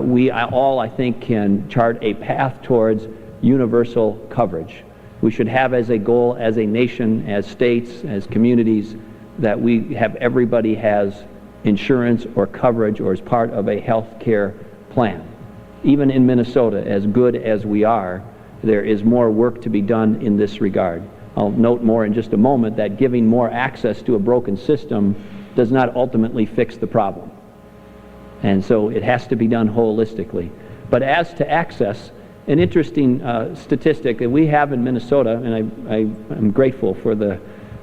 we all, I think, can chart a path towards universal coverage. We should have as a goal, as a nation, as states, as communities, that we have everybody has insurance or coverage or is part of a health care plan. Even in Minnesota, as good as we are, there is more work to be done in this regard. I'll note more in just a moment that giving more access to a broken system does not ultimately fix the problem. And so it has to be done holistically. But as to access, an interesting statistic that we have in Minnesota, and I'm grateful for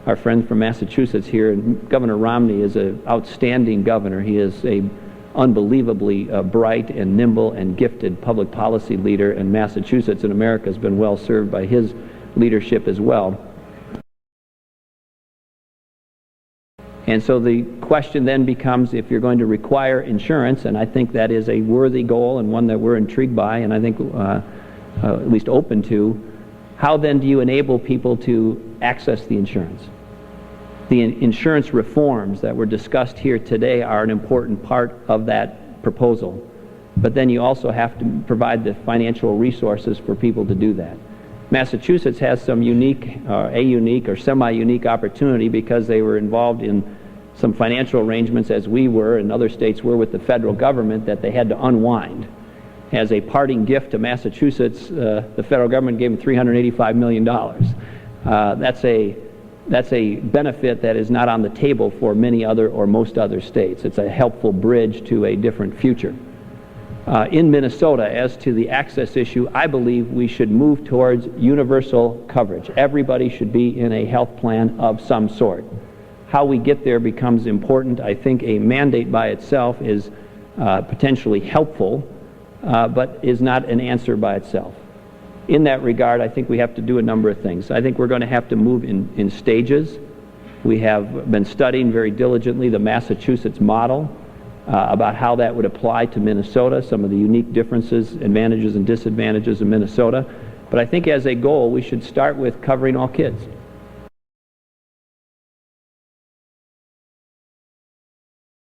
our friend from Massachusetts here, and Governor Romney is an outstanding governor. He is a unbelievably bright and nimble and gifted public policy leader, and Massachusetts and America has been well served by his leadership as well. And so the question then becomes, if you're going to require insurance, and I think that is a worthy goal and one that we're intrigued by and I think at least open to, how then do you enable people to access the insurance? The insurance reforms that were discussed here today are an important part of that proposal. But then you also have to provide the financial resources for people to do that. Massachusetts has some unique or semi-unique opportunity because they were involved in some financial arrangements, as we were and other states were, with the federal government, that they had to unwind. As a parting gift to Massachusetts, the federal government gave them $385 million. That's a benefit that is not on the table for many other or most other states. It's a helpful bridge to a different future. In Minnesota, as to the access issue, I believe we should move towards universal coverage. Everybody should be in a health plan of some sort. How we get there becomes important. I think a mandate by itself is potentially helpful, but is not an answer by itself. In that regard, I think we have to do a number of things. I think we're going to have to move in stages. We have been studying very diligently the Massachusetts model about how that would apply to Minnesota, some of the unique differences, advantages and disadvantages of Minnesota. But I think as a goal, we should start with covering all kids.